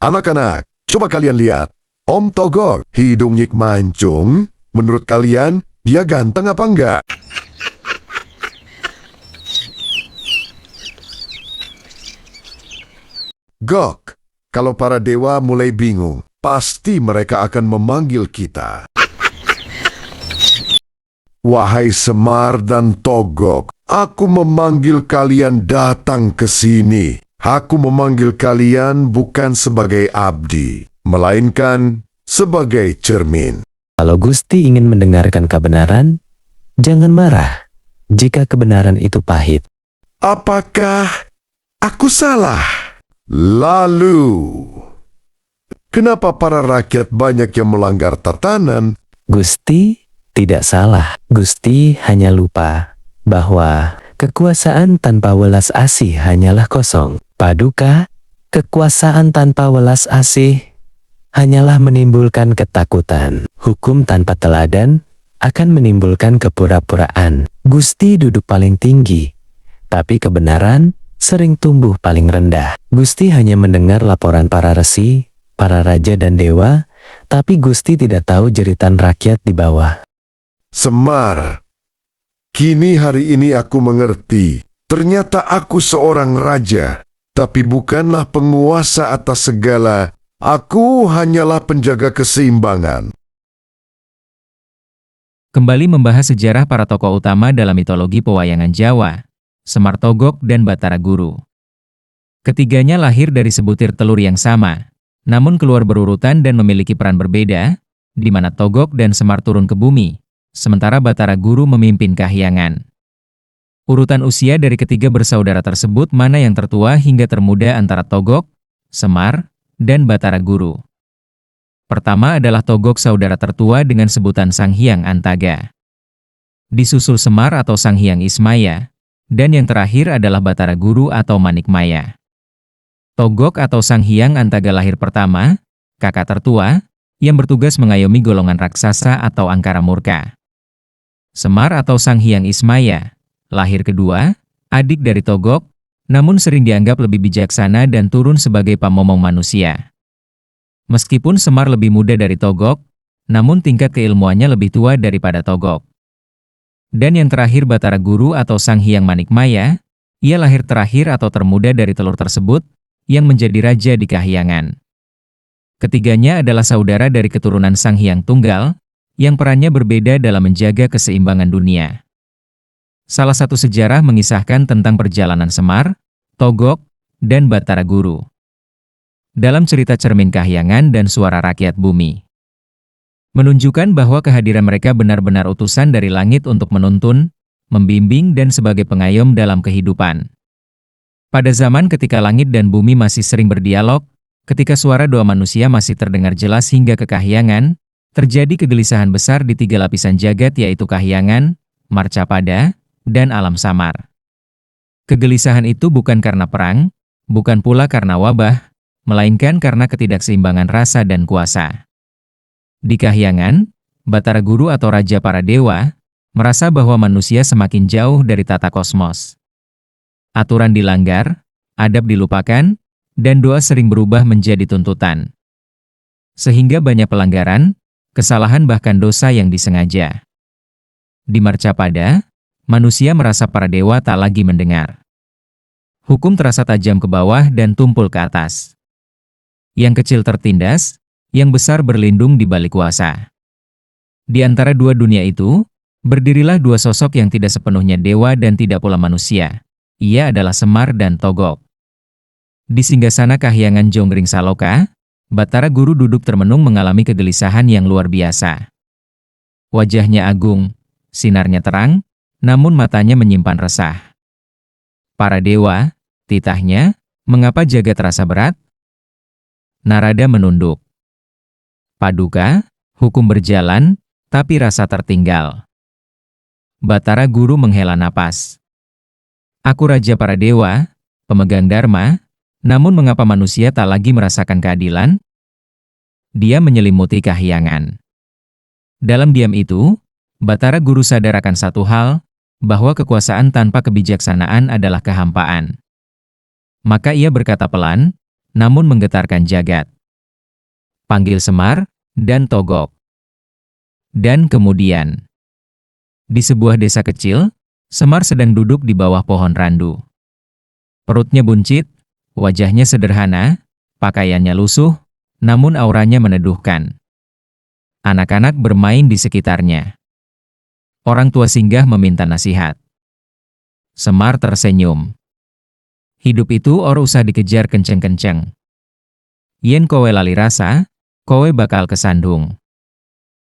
Anak-anak, coba kalian lihat. Om Togok, hidungnya mancung. Menurut kalian, dia ganteng apa enggak? Gok, kalau para dewa mulai bingung, pasti mereka akan memanggil kita. Wahai Semar dan Togok, aku memanggil kalian datang ke sini. Aku memanggil kalian bukan sebagai abdi, melainkan sebagai cermin. Kalau Gusti ingin mendengarkan kebenaran, jangan marah jika kebenaran itu pahit. Apakah aku salah? Lalu, kenapa para rakyat banyak yang melanggar tatanan? Gusti tidak salah. Gusti hanya lupa bahwa kekuasaan tanpa welas asih hanyalah kosong. Paduka, kekuasaan tanpa welas asih hanyalah menimbulkan ketakutan. Hukum tanpa teladan akan menimbulkan kepura-puraan. Gusti duduk paling tinggi, tapi kebenaran sering tumbuh paling rendah. Gusti hanya mendengar laporan para resi, para raja dan dewa, tapi Gusti tidak tahu jeritan rakyat di bawah. Semar, kini hari ini aku mengerti. Ternyata aku seorang raja, tapi bukanlah penguasa atas segala. Aku hanyalah penjaga keseimbangan. Kembali membahas sejarah para tokoh utama dalam mitologi pewayangan Jawa, Semar Togok dan Batara Guru. Ketiganya lahir dari sebutir telur yang sama, namun keluar berurutan dan memiliki peran berbeda, di mana Togok dan Semar turun ke bumi, sementara Batara Guru memimpin kahyangan. Urutan usia dari ketiga bersaudara tersebut mana yang tertua hingga termuda antara Togok, Semar, dan Batara Guru. Pertama adalah Togok, saudara tertua dengan sebutan Sang Hyang Antaga. Disusul Semar atau Sang Hyang Ismaya, dan yang terakhir adalah Batara Guru atau Manikmaya. Togok atau Sang Hyang Antaga lahir pertama, kakak tertua, yang bertugas mengayomi golongan raksasa atau angkara murka. Semar atau Sang Hyang Ismaya lahir kedua, adik dari Togok, namun sering dianggap lebih bijaksana dan turun sebagai pamomong manusia. Meskipun Semar lebih muda dari Togok, namun tingkat keilmuannya lebih tua daripada Togok. Dan yang terakhir Batara Guru atau Sang Hyang Manikmaya, ia lahir terakhir atau termuda dari telur tersebut, yang menjadi raja di kahyangan. Ketiganya adalah saudara dari keturunan Sang Hyang Tunggal, yang perannya berbeda dalam menjaga keseimbangan dunia. Salah satu sejarah mengisahkan tentang perjalanan Semar, Togok, dan Batara Guru dalam cerita Cermin Kahyangan dan Suara Rakyat Bumi. Menunjukkan bahwa kehadiran mereka benar-benar utusan dari langit untuk menuntun, membimbing dan sebagai pengayom dalam kehidupan. Pada zaman ketika langit dan bumi masih sering berdialog, ketika suara doa manusia masih terdengar jelas hingga ke kahyangan, terjadi kegelisahan besar di tiga lapisan jagat yaitu kahyangan, marcapada, dan alam samar. Kegelisahan itu bukan karena perang, bukan pula karena wabah, melainkan karena ketidakseimbangan rasa dan kuasa. Di kahyangan, Batara Guru atau Raja para Dewa, merasa bahwa manusia semakin jauh dari tata kosmos. Aturan dilanggar, adab dilupakan, dan doa sering berubah menjadi tuntutan. Sehingga banyak pelanggaran, kesalahan bahkan dosa yang disengaja. Di marcapada, manusia merasa para dewa tak lagi mendengar. Hukum terasa tajam ke bawah dan tumpul ke atas. Yang kecil tertindas, yang besar berlindung di balik kuasa. Di antara dua dunia itu, berdirilah dua sosok yang tidak sepenuhnya dewa dan tidak pula manusia. Ia adalah Semar dan Togok. Di singgasana kahyangan Jonggring Saloka, Batara Guru duduk termenung mengalami kegelisahan yang luar biasa. Wajahnya agung, sinarnya terang, namun matanya menyimpan resah. Para dewa, titahnya, mengapa jagat terasa berat? Narada menunduk. Paduka, hukum berjalan, tapi rasa tertinggal. Batara Guru menghela napas. Aku raja para dewa, pemegang dharma, namun mengapa manusia tak lagi merasakan keadilan? Dia menyelimuti kahyangan. Dalam diam itu, Batara Guru sadar akan satu hal, bahwa kekuasaan tanpa kebijaksanaan adalah kehampaan. Maka ia berkata pelan, namun menggetarkan jagat. panggil Semar dan Togok. Dan kemudian, di sebuah desa kecil, Semar sedang duduk di bawah pohon randu. Perutnya buncit, wajahnya sederhana, pakaiannya lusuh, namun auranya meneduhkan. Anak-anak bermain di sekitarnya. Orang tua singgah meminta nasihat. Semar tersenyum. Hidup itu ora usah dikejar kenceng-kenceng. Yen kowe lali rasa, kowe bakal kesandung.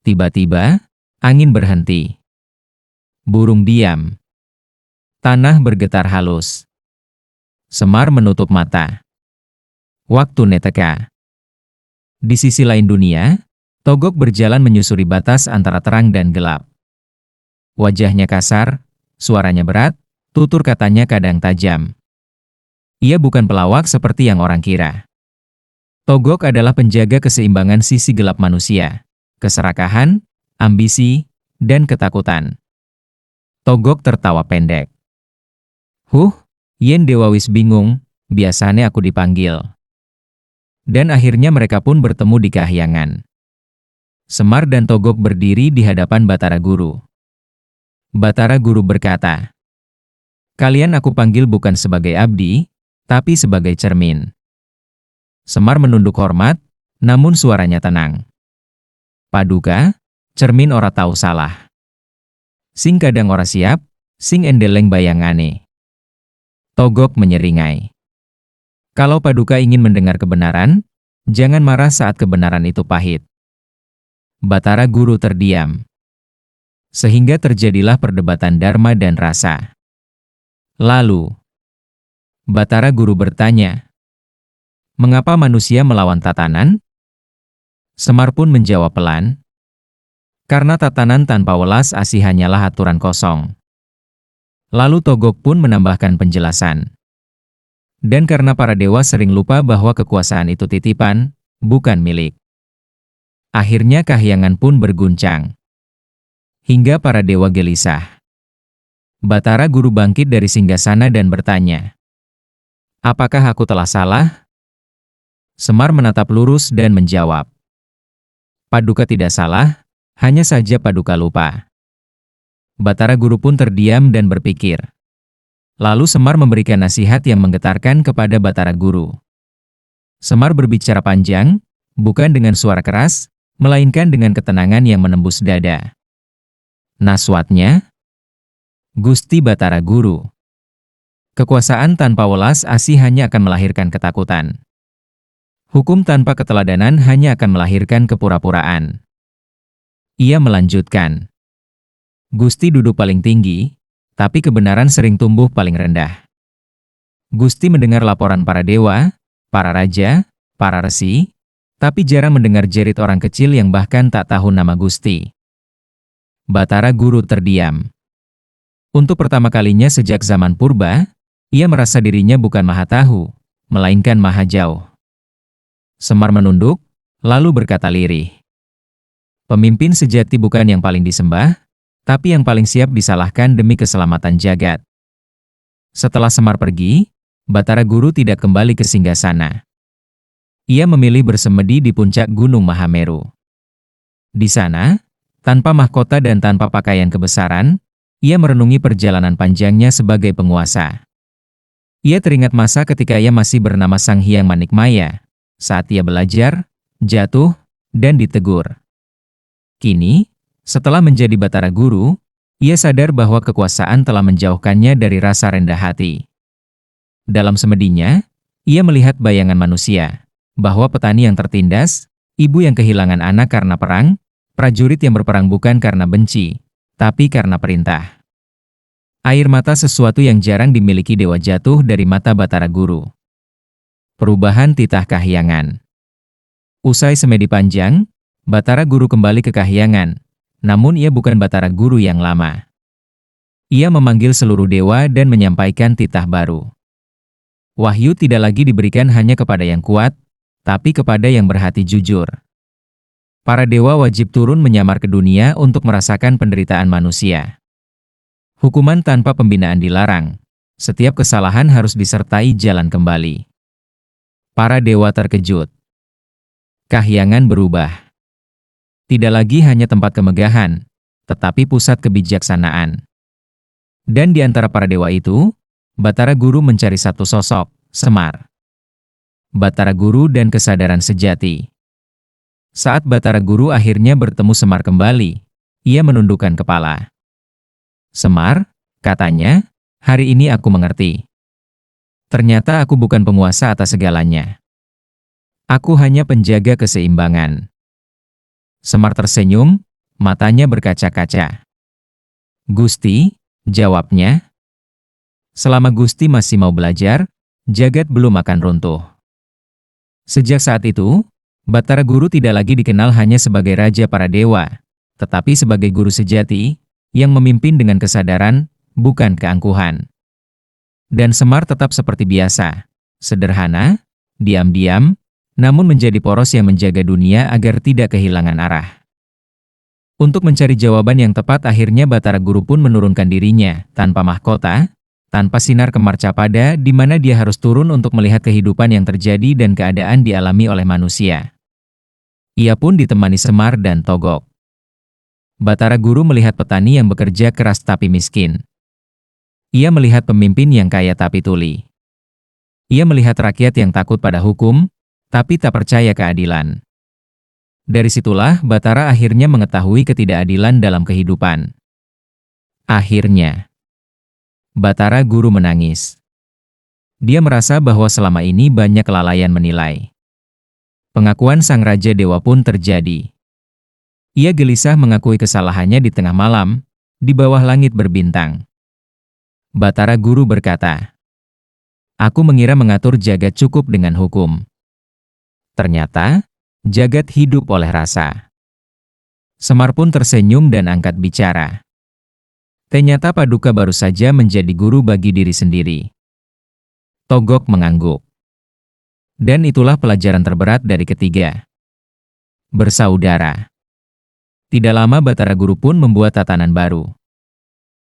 Tiba-tiba, angin berhenti. Burung diam. Tanah bergetar halus. Semar menutup mata. Waktu neteka. Di sisi lain dunia, Togok berjalan menyusuri batas antara terang dan gelap. Wajahnya kasar, suaranya berat, tutur katanya kadang tajam. Ia bukan pelawak seperti yang orang kira. Togok adalah penjaga keseimbangan sisi gelap manusia, keserakahan, ambisi, dan ketakutan. Togok tertawa pendek. Yen Dewa wis bingung, biasanya aku dipanggil. Dan akhirnya mereka pun bertemu di kahyangan. Semar dan Togok berdiri di hadapan Batara Guru. Batara Guru berkata, "Kalian aku panggil bukan sebagai abdi, tapi sebagai cermin." Semar menunduk hormat, namun suaranya tenang. "Paduka, cermin ora tahu salah. Sing kadang ora siap, sing endeleng bayangane." Togok menyeringai. Kalau Paduka ingin mendengar kebenaran, jangan marah saat kebenaran itu pahit. Batara Guru terdiam. Sehingga terjadilah perdebatan dharma dan rasa. Lalu, Batara Guru bertanya, "Mengapa manusia melawan tatanan?" Semar pun menjawab pelan, "Karena tatanan tanpa welas asih hanyalah aturan kosong." Lalu Togok pun menambahkan penjelasan. Dan karena para dewa sering lupa bahwa kekuasaan itu titipan, bukan milik. Akhirnya kahyangan pun berguncang. Hingga para dewa gelisah. Batara Guru bangkit dari singgasana dan bertanya, "Apakah aku telah salah?" Semar menatap lurus dan menjawab, "Paduka tidak salah, hanya saja Paduka lupa." Batara Guru pun terdiam dan berpikir. Lalu Semar memberikan nasihat yang menggetarkan kepada Batara Guru. Semar berbicara panjang, bukan dengan suara keras, melainkan dengan ketenangan yang menembus dada. Naswatnya, "Gusti Batara Guru, kekuasaan tanpa welas asih hanya akan melahirkan ketakutan. Hukum tanpa keteladanan hanya akan melahirkan kepura-puraan." Ia melanjutkan, "Gusti duduk paling tinggi, tapi kebenaran sering tumbuh paling rendah. Gusti mendengar laporan para dewa, para raja, para resi, tapi jarang mendengar jerit orang kecil yang bahkan tak tahu nama Gusti." Batara Guru terdiam. Untuk pertama kalinya sejak zaman purba, ia merasa dirinya bukan maha tahu, melainkan maha jauh. Semar menunduk, lalu berkata lirih, "Pemimpin sejati bukan yang paling disembah, tapi yang paling siap disalahkan demi keselamatan jagat." Setelah Semar pergi, Batara Guru tidak kembali ke singgasana. Ia memilih bersemedi di puncak Gunung Mahameru. Di sana, tanpa mahkota dan tanpa pakaian kebesaran, ia merenungi perjalanan panjangnya sebagai penguasa. Ia teringat masa ketika ia masih bernama Sang Hyang Manikmaya, saat ia belajar, jatuh, dan ditegur. Kini, setelah menjadi Batara Guru, ia sadar bahwa kekuasaan telah menjauhkannya dari rasa rendah hati. Dalam semedinya, ia melihat bayangan manusia, bahwa petani yang tertindas, ibu yang kehilangan anak karena perang, prajurit yang berperang bukan karena benci, tapi karena perintah. Air mata sesuatu yang jarang dimiliki dewa jatuh dari mata Batara Guru. Perubahan titah kahyangan. Usai semedi panjang, Batara Guru kembali ke kahyangan. Namun ia bukan Batara Guru yang lama. Ia memanggil seluruh dewa dan menyampaikan titah baru. Wahyu tidak lagi diberikan hanya kepada yang kuat, tapi kepada yang berhati jujur. Para dewa wajib turun menyamar ke dunia untuk merasakan penderitaan manusia. Hukuman tanpa pembinaan dilarang. Setiap kesalahan harus disertai jalan kembali. Para dewa terkejut. Kahyangan berubah. Tidak lagi hanya tempat kemegahan, tetapi pusat kebijaksanaan. Dan di antara para dewa itu, Batara Guru mencari satu sosok, Semar. Batara Guru dan kesadaran sejati. Saat Batara Guru akhirnya bertemu Semar kembali, ia menundukkan kepala. Semar, katanya, hari ini aku mengerti. Ternyata aku bukan penguasa atas segalanya. Aku hanya penjaga keseimbangan. Semar tersenyum, matanya berkaca-kaca. Gusti, jawabnya. Selama Gusti masih mau belajar, jagat belum akan runtuh. Sejak saat itu, Batara Guru tidak lagi dikenal hanya sebagai raja para dewa, tetapi sebagai guru sejati, yang memimpin dengan kesadaran, bukan keangkuhan. Dan Semar tetap seperti biasa, sederhana, diam-diam, namun menjadi poros yang menjaga dunia agar tidak kehilangan arah. Untuk mencari jawaban yang tepat akhirnya Batara Guru pun menurunkan dirinya, tanpa mahkota, tanpa sinar kemarcapada di mana dia harus turun untuk melihat kehidupan yang terjadi dan keadaan dialami oleh manusia. Ia pun ditemani Semar dan Togok. Batara Guru melihat petani yang bekerja keras tapi miskin. Ia melihat pemimpin yang kaya tapi tuli. Ia melihat rakyat yang takut pada hukum, tapi tak percaya keadilan. Dari situlah Batara akhirnya mengetahui ketidakadilan dalam kehidupan. Akhirnya, Batara Guru menangis. Dia merasa bahwa selama ini banyak kelalaian menilai. Pengakuan sang Raja Dewa pun terjadi. Ia gelisah mengakui kesalahannya di tengah malam, di bawah langit berbintang. Batara Guru berkata, "Aku mengira mengatur jagat cukup dengan hukum. Ternyata, jagat hidup oleh rasa." Semar pun tersenyum dan angkat bicara. Ternyata Paduka baru saja menjadi guru bagi diri sendiri. Togok mengangguk. Dan itulah pelajaran terberat dari ketiga. Bersaudara. Tidak lama Batara Guru pun membuat tatanan baru.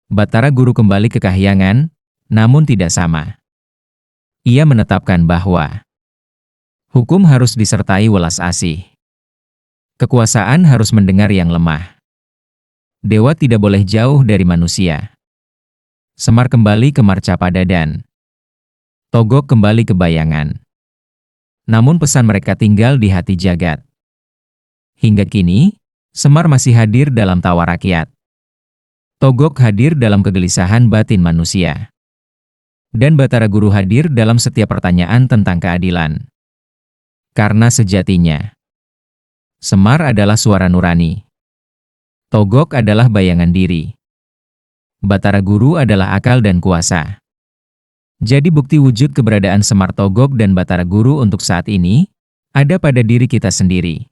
Batara Guru kembali ke Kahyangan, namun tidak sama. Ia menetapkan bahwa hukum harus disertai welas asih. Kekuasaan harus mendengar yang lemah. Dewa tidak boleh jauh dari manusia. Semar kembali ke marcapada dan Togok kembali ke bayangan. Namun pesan mereka tinggal di hati jagat. Hingga kini, Semar masih hadir dalam tawa rakyat. Togok hadir dalam kegelisahan batin manusia. Dan Batara Guru hadir dalam setiap pertanyaan tentang keadilan. Karena sejatinya, Semar adalah suara nurani. Togok adalah bayangan diri. Batara Guru adalah akal dan kuasa. Jadi bukti wujud keberadaan Semar, Togok dan Batara Guru untuk saat ini, ada pada diri kita sendiri.